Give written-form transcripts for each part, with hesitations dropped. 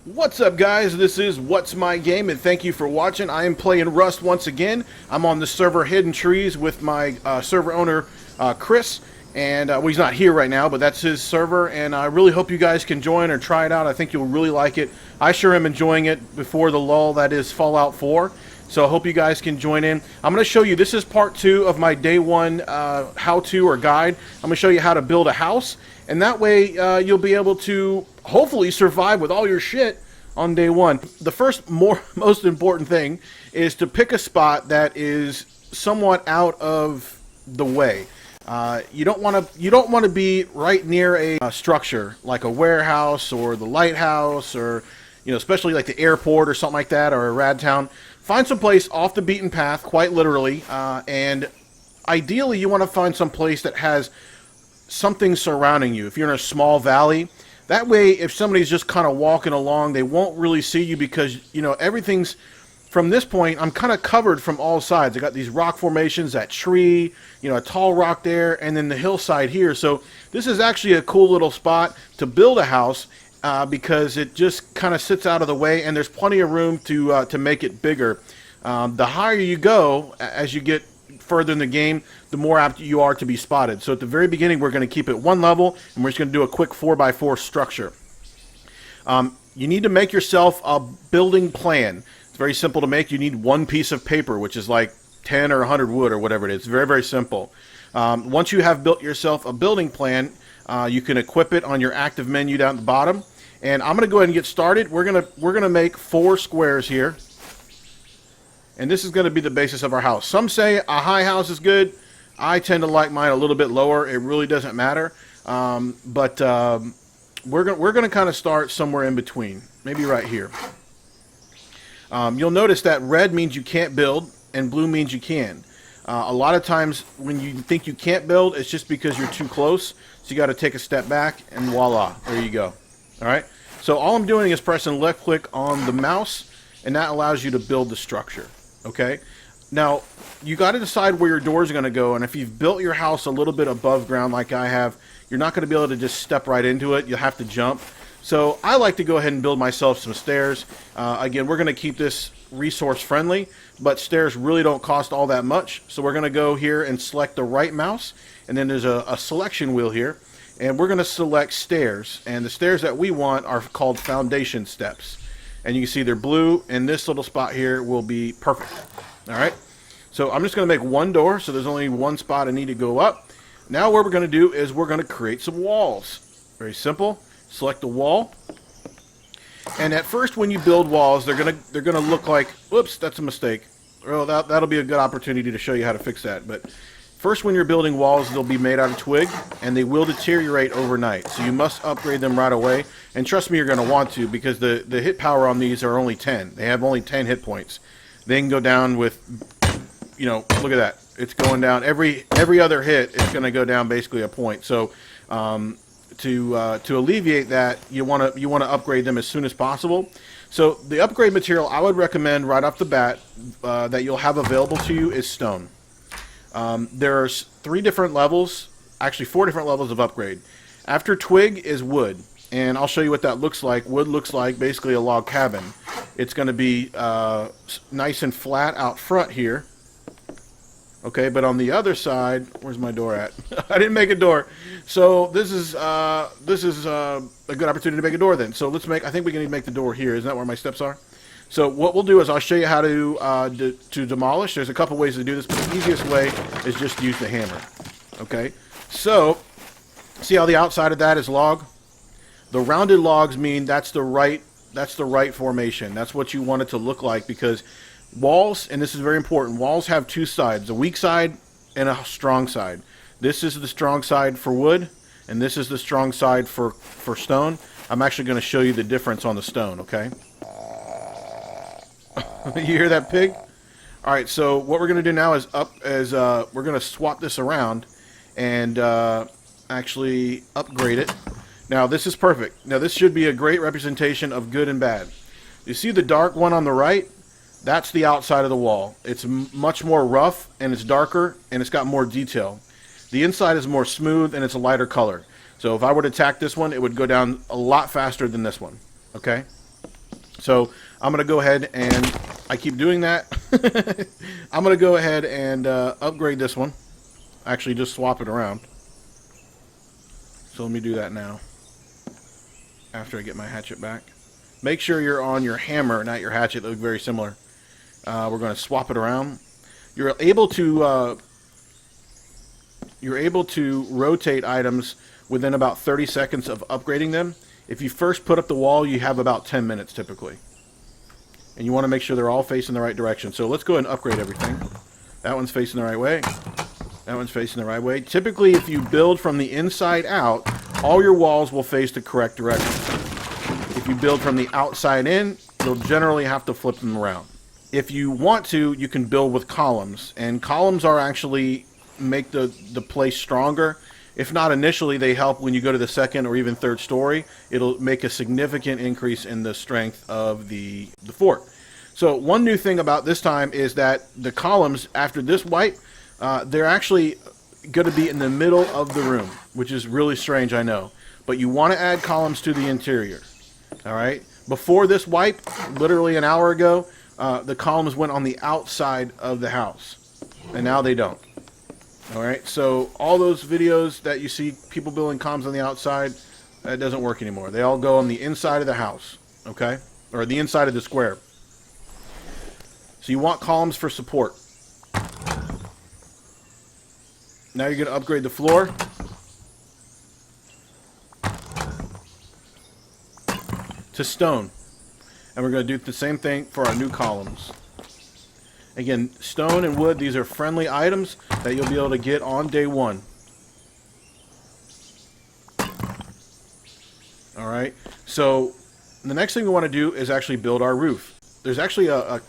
What's up, guys? This is WhatsMyGame, and thank you for watching. I am playing Rust once again. I'm on the server Hidden Trees with my server owner, Chris, and well, he's not here right now, but that's his server, and I really hope you guys can join or try it out. I think you'll really like it. I sure am enjoying it before the lull that is Fallout 4, so I hope you guys can join in. I'm going to show you, this is part 2 of my day 1 how-to or guide. I'm going to show you how to build a house, and that way you'll be able to hopefully survive with all your shit on day 1. The first most important thing is to pick a spot that is somewhat out of the way. You don't want to be right near a structure like a warehouse or the lighthouse, or especially like the airport or something like that, or a rad town. Find some place off the beaten path, quite literally, and ideally you want to find some place that has something surrounding you. If you're in a small valley, that way, if somebody's just kind of walking along, they won't really see you because, everything's, from this point, I'm kind of covered from all sides. I got these rock formations, that tree, a tall rock there, and then the hillside here. So this is actually a cool little spot to build a house because it just kind of sits out of the way, and there's plenty of room to make it bigger. The higher you go, as you get further in the game, the more apt you are to be spotted. So at the very beginning, we're going to keep it one level, and we're just going to do a quick 4x4 structure. You need to make yourself a building plan. It's very simple to make. You need one piece of paper, which is like 10 or 100 wood or whatever it is. It's very, very simple. Once you have built yourself a building plan, you can equip it on your active menu down at the bottom. And I'm going to go ahead and get started. We're gonna make 4 squares here. And this is going to be the basis of our house. Some say a high house is good. I tend to like mine a little bit lower. It really doesn't matter. But we're going to kind of start somewhere in between. Maybe right here. You'll notice that red means you can't build and blue means you can. A lot of times when you think you can't build, it's just because you're too close. So you got to take a step back and voila, there you go. All right. So all I'm doing is pressing left click on the mouse, and that allows you to build the structure. Okay, now you got to decide where your doors are going to go, and if you've built your house a little bit above ground like I have, you're not going to be able to just step right into it. You'll have to jump. So I like to go ahead and build myself some stairs. Again, we're going to keep this resource friendly, but stairs really don't cost all that much. So we're going to go here and select the right mouse, and then there's a selection wheel here, and we're going to select stairs, and the stairs that we want are called foundation steps. And you can see they're blue, and this little spot here will be perfect. All right. So I'm just going to make one door, so there's only one spot I need to go up. Now what we're going to do is we're going to create some walls. Very simple. Select the wall. And at first when you build walls, they're going to look like, whoops, that's a mistake. Well, that'll be a good opportunity to show you how to fix that. But first, when you're building walls, they'll be made out of twig, and they will deteriorate overnight. So you must upgrade them right away. And trust me, you're going to want to, because the hit power on these are only 10. They have only 10 hit points. They can go down with, look at that. It's going down. Every other hit, it's going to go down basically a point. So to alleviate that, you want to upgrade them as soon as possible. So the upgrade material I would recommend right off the bat that you'll have available to you is stone. There's 3 different levels, actually 4 different levels of upgrade. After twig is wood, and I'll show you what that looks like. Wood looks like basically a log cabin. It's going to be nice and flat out front here. Okay, but on the other side, where's my door at? I didn't make a door. So this is a good opportunity to make a door then. So let's I think we can make the door here. Isn't that where my steps are? So what we'll do is I'll show you how to demolish. There's a couple ways to do this, but the easiest way is just use the hammer. Okay. So see how the outside of that is log? The rounded logs mean that's the right formation. That's what you want it to look like, because walls, and this is very important, walls have 2 sides, a weak side and a strong side. This is the strong side for wood, and this is the strong side for stone. I'm actually going to show you the difference on the stone, okay? You hear that pig? All right, so what we're going to do now is we're going to swap this around and actually upgrade it. Now, this is perfect. Now, this should be a great representation of good and bad. You see the dark one on the right? That's the outside of the wall. It's much more rough, and it's darker, and it's got more detail. The inside is more smooth, and it's a lighter color. So if I were to attack this one, it would go down a lot faster than this one. Okay? So I'm going to go ahead and, I keep doing that. I'm going to go ahead and upgrade this one. Actually, just swap it around. So let me do that now, after I get my hatchet back. Make sure you're on your hammer, not your hatchet. They look very similar. We're going to swap it around. You're able to rotate items within about 30 seconds of upgrading them. If you first put up the wall, you have about 10 minutes typically. And you want to make sure they're all facing the right direction. So let's go ahead and upgrade everything. That one's facing the right way. That one's facing the right way. Typically, if you build from the inside out, all your walls will face the correct direction. If you build from the outside in, you'll generally have to flip them around. If you want to, you can build with columns. And columns are actually make the place stronger. If not initially, they help when you go to the second or even third story. It'll make a significant increase in the strength of the fort. So one new thing about this time is that the columns, after this wipe, they're actually going to be in the middle of the room, which is really strange, I know. But you want to add columns to the interior. All right? Before this wipe, literally an hour ago, the columns went on the outside of the house. And now they don't. Alright, so all those videos that you see people building columns on the outside, that doesn't work anymore. They all go on the inside of the house, okay? Or the inside of the square. So you want columns for support. Now you're going to upgrade the floor. To stone. And we're going to do the same thing for our new columns. Again, stone and wood, these are friendly items that you'll be able to get on day one. Alright, so the next thing we want to do is actually build our roof. There's actually a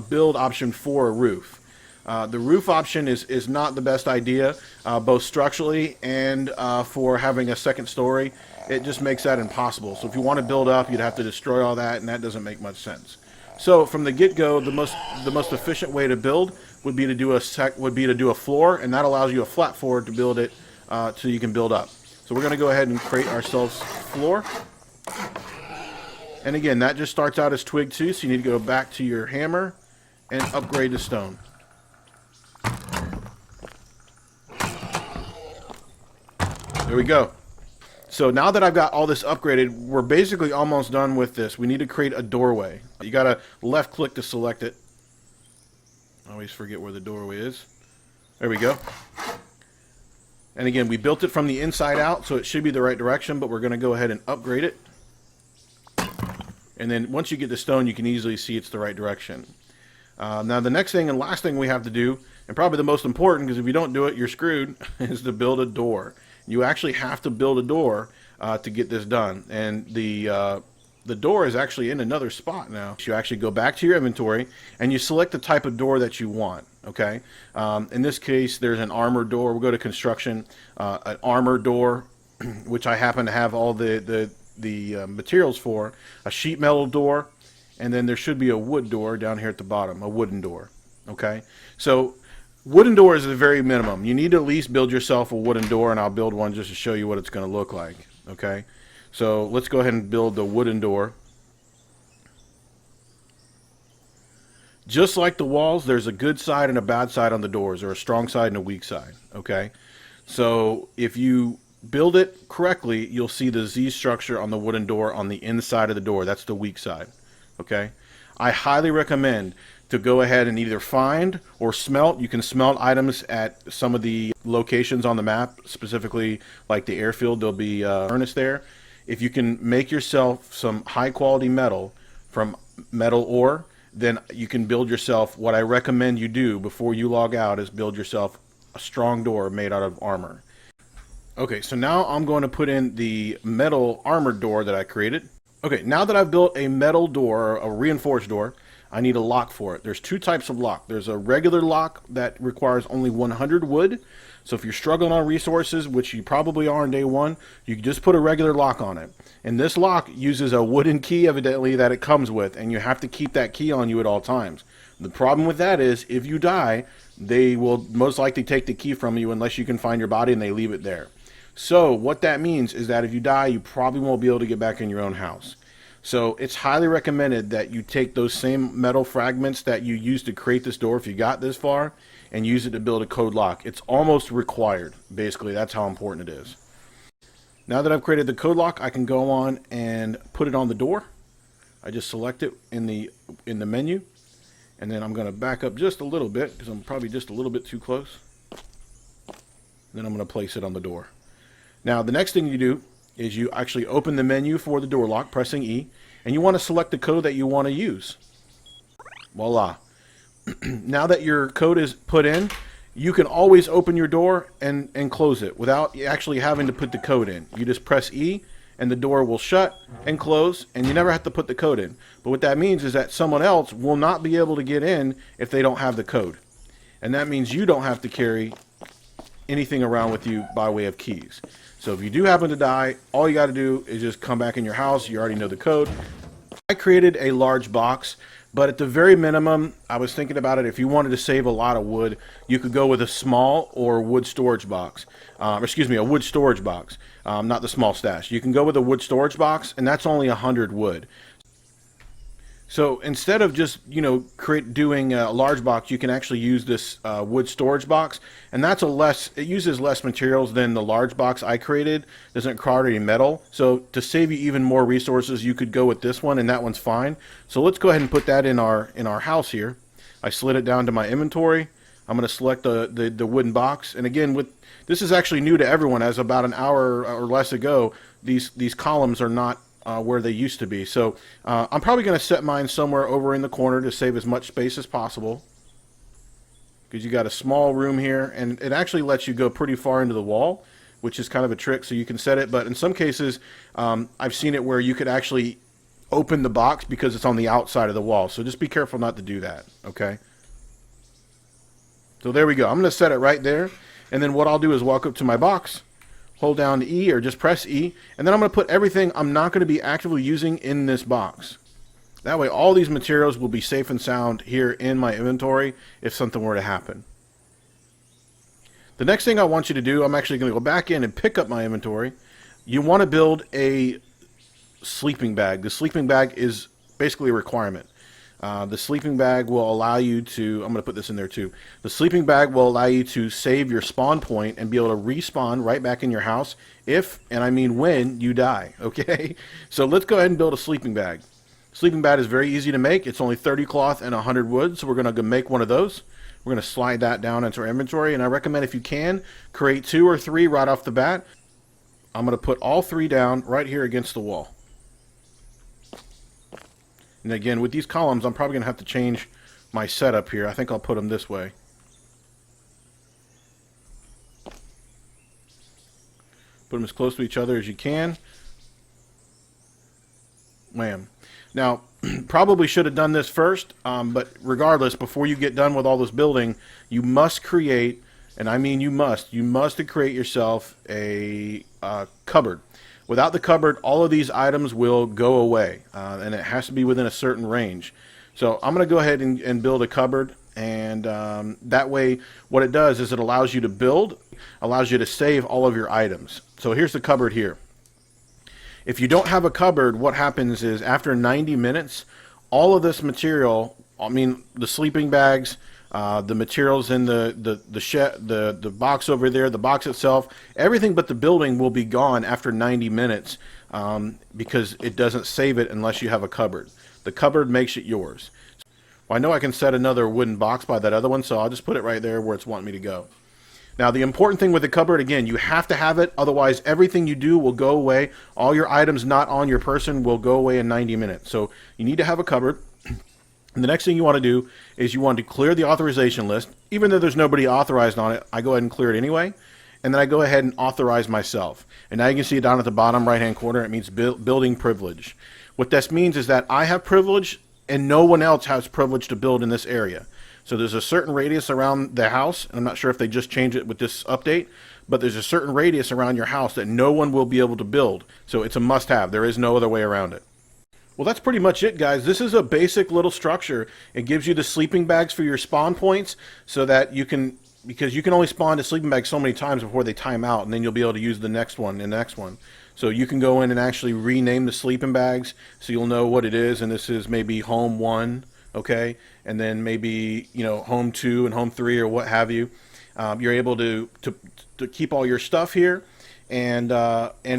build option for a roof. The roof option is not the best idea, both structurally and for having a second story. It just makes that impossible. So if you want to build up, you'd have to destroy all that, and that doesn't make much sense. So from the get-go, the most efficient way to build would be to do a floor, and that allows you a flat floor to build it so you can build up. So we're going to go ahead and create ourselves floor. And again, that just starts out as twig 2, so you need to go back to your hammer and upgrade to stone. There we go. So now that I've got all this upgraded, we're basically almost done with this. We need to create a doorway. You got to left click to select it. I always forget where the doorway is. There we go. And again, we built it from the inside out, so it should be the right direction, but we're going to go ahead and upgrade it. And then once you get the stone, you can easily see it's the right direction. Now the next thing and last thing we have to do, and probably the most important, because if you don't do it, you're screwed, is to build a door. You actually have to build a door to get this done. And the door is actually in another spot now. You actually go back to your inventory and you select the type of door that you want. Okay. In this case, there's an armor door. We'll go to construction, an armor door, which I happen to have all the materials for, a sheet metal door, and then there should be a wood door down here at the bottom, a wooden door. Okay. So wooden door is the very minimum. You need to at least build yourself a wooden door, and I'll build one just to show you what it's going to look like. Okay, so let's go ahead and build the wooden door. Just like the walls, there's a good side and a bad side on the doors, or a strong side and a weak side. Okay, so if you build it correctly, you'll see the Z structure on the wooden door on the inside of the door. That's the weak side. Okay, I highly recommend to go ahead and either find or smelt. You can smelt items at some of the locations on the map, specifically like the airfield. There'll be a furnace there. If you can make yourself some high quality metal from metal ore, then you can build yourself, what I recommend you do before you log out is build yourself a strong door made out of armor. Okay, so now I'm going to put in the metal armored door that I created. Okay, now that I've built a metal door, a reinforced door, I need a lock for it. There's two types of lock. There's a regular lock that requires only 100 wood. So if you're struggling on resources, which you probably are on day one, you can just put a regular lock on it. And this lock uses a wooden key, evidently, that it comes with, and you have to keep that key on you at all times. The problem with that is, if you die, they will most likely take the key from you unless you can find your body and they leave it there. So what that means is that if you die, you probably won't be able to get back in your own house. So it's highly recommended that you take those same metal fragments that you used to create this door, if you got this far, and use it to build a code lock. It's almost required. Basically, that's how important it is. Now that I've created the code lock, I can go on and put it on the door. I just select it in the menu, and then I'm going to back up just a little bit because I'm probably just a little bit too close. Then I'm going to place it on the door. Now the next thing you do is you actually open the menu for the door lock, pressing E, and you want to select the code that you want to use. Voila. Now that your code is put in, you can always open your door and close it without actually having to put the code in. You just press E and the door will shut and close, and you never have to put the code in. But what that means is that someone else will not be able to get in if they don't have the code. And that means you don't have to carry anything around with you by way of keys. So if you do happen to die, all you got to do is just come back in your house. You already know the code. I created a large box, but at the very minimum, I was thinking about it. If you wanted to save a lot of wood, you could go with a small or wood storage box. A wood storage box, not the small stash. You can go with a wood storage box, and that's only 100 wood. So instead of just, doing a large box, you can actually use this wood storage box, and it uses less materials than the large box I created. It doesn't require any metal. So to save you even more resources, you could go with this one, and that one's fine. So let's go ahead and put that in our house here. I slid it down to my inventory. I'm going to select the wooden box, and again, this is actually new to everyone. As about an hour or less ago, these columns are not where they used to be. So I'm probably going to set mine somewhere over in the corner to save as much space as possible, because you got a small room here, and it actually lets you go pretty far into the wall, which is kind of a trick. So you can set it, but in some cases I've seen it where you could actually open the box because it's on the outside of the wall. So just be careful not to do that. Okay, so there we go. I'm going to set it right there, and then what I'll do is walk up to my box, hold down E or just press E, and then I'm going to put everything I'm not going to be actively using in this box. That way all these materials will be safe and sound here in my inventory if something were to happen. The next thing I want you to do, I'm actually going to go back in and pick up my inventory. You want to build a sleeping bag. The sleeping bag is basically a requirement. The sleeping bag will allow you to, I'm going to put this in there too. The sleeping bag will allow you to save your spawn point and be able to respawn right back in your house if, and I mean when, you die. Okay, so let's go ahead and build a sleeping bag. Sleeping bag is very easy to make. It's only 30 cloth and 100 wood, so we're going to make one of those. We're going to slide that down into our inventory, and I recommend, if you can, create 2 or 3 right off the bat. I'm going to put all 3 down right here against the wall. And again, with these columns, I'm probably going to have to change my setup here. I think I'll put them this way. Put them as close to each other as you can. Wham. Now, probably should have done this first, but regardless, before you get done with all this building, you must create, and I mean you must create yourself a cupboard. Without the cupboard, all of these items will go away, and it has to be within a certain range. So I'm going to go ahead and build a cupboard, and that way what it does is it allows you to build, allows you to save all of your items. So here's the cupboard here. If you don't have a cupboard, what happens is after 90 minutes, all of this material, I mean the sleeping bags, the materials in the shed, the box over there, the box itself, everything but the building will be gone after 90 minutes because it doesn't save it unless you have a cupboard. The cupboard makes it yours. Well, I know I can set another wooden box by that other one, so I'll just put it right there where it's wanting me to go. Now, the important thing with the cupboard, again, you have to have it, otherwise everything you do will go away. All your items not on your person will go away in 90 minutes. So you need to have a cupboard. And the next thing you want to do is you want to clear the authorization list. Even though there's nobody authorized on it, I go ahead and clear it anyway. And then I go ahead and authorize myself. And now you can see down at the bottom right-hand corner, it means building privilege. What this means is that I have privilege and no one else has privilege to build in this area. So there's a certain radius around the house, and I'm not sure if they just changed it with this update, but there's a certain radius around your house that no one will be able to build. So it's a must-have. There is no other way around it. Well, that's pretty much it, guys. This is a basic little structure. It gives you the sleeping bags for your spawn points so that you can, because you can only spawn a sleeping bag so many times before they time out, and then you'll be able to use the next one and the next one. So you can go in and actually rename the sleeping bags so you'll know what it is, and this is maybe home 1, okay? And then maybe, you know, home 2 and home 3 or what have you. You're able to keep all your stuff here, and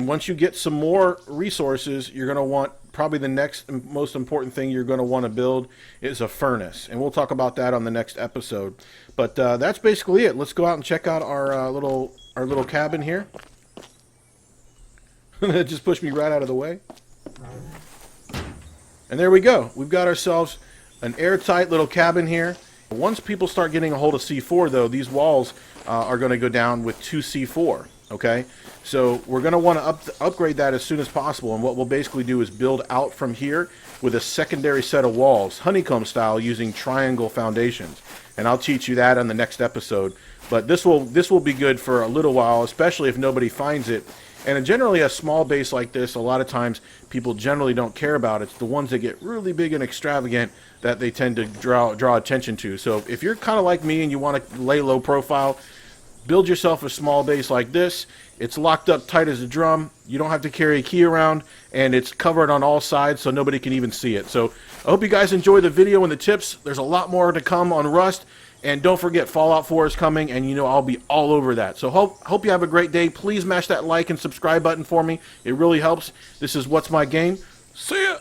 once you get some more resources, you're going to want, probably the next most important thing you're going to want to build is a furnace, and we'll talk about that on the next episode. But that's basically it. Let's go out and check out our little cabin here. That just pushed me right out of the way. And there we go. We've got ourselves an airtight little cabin here. Once people start getting a hold of C4, though, these walls are going to go down with 2 C4. Okay, so we're going to want to upgrade that as soon as possible, and what we'll basically do is build out from here with a secondary set of walls, honeycomb style, using triangle foundations. And I'll teach you that on the next episode. But this will be good for a little while, especially if nobody finds it. And generally, a small base like this, a lot of times people generally don't care about. It's the ones that get really big and extravagant that they tend to draw attention to. So if you're kind of like me and you want to lay low profile, build yourself a small base like this. It's locked up tight as a drum. You don't have to carry a key around, and it's covered on all sides so nobody can even see it. So I hope you guys enjoy the video and the tips. There's a lot more to come on Rust. And don't forget, Fallout 4 is coming, and you know I'll be all over that. So hope you have a great day. Please smash that like and subscribe button for me. It really helps. This is What's My Game. See ya!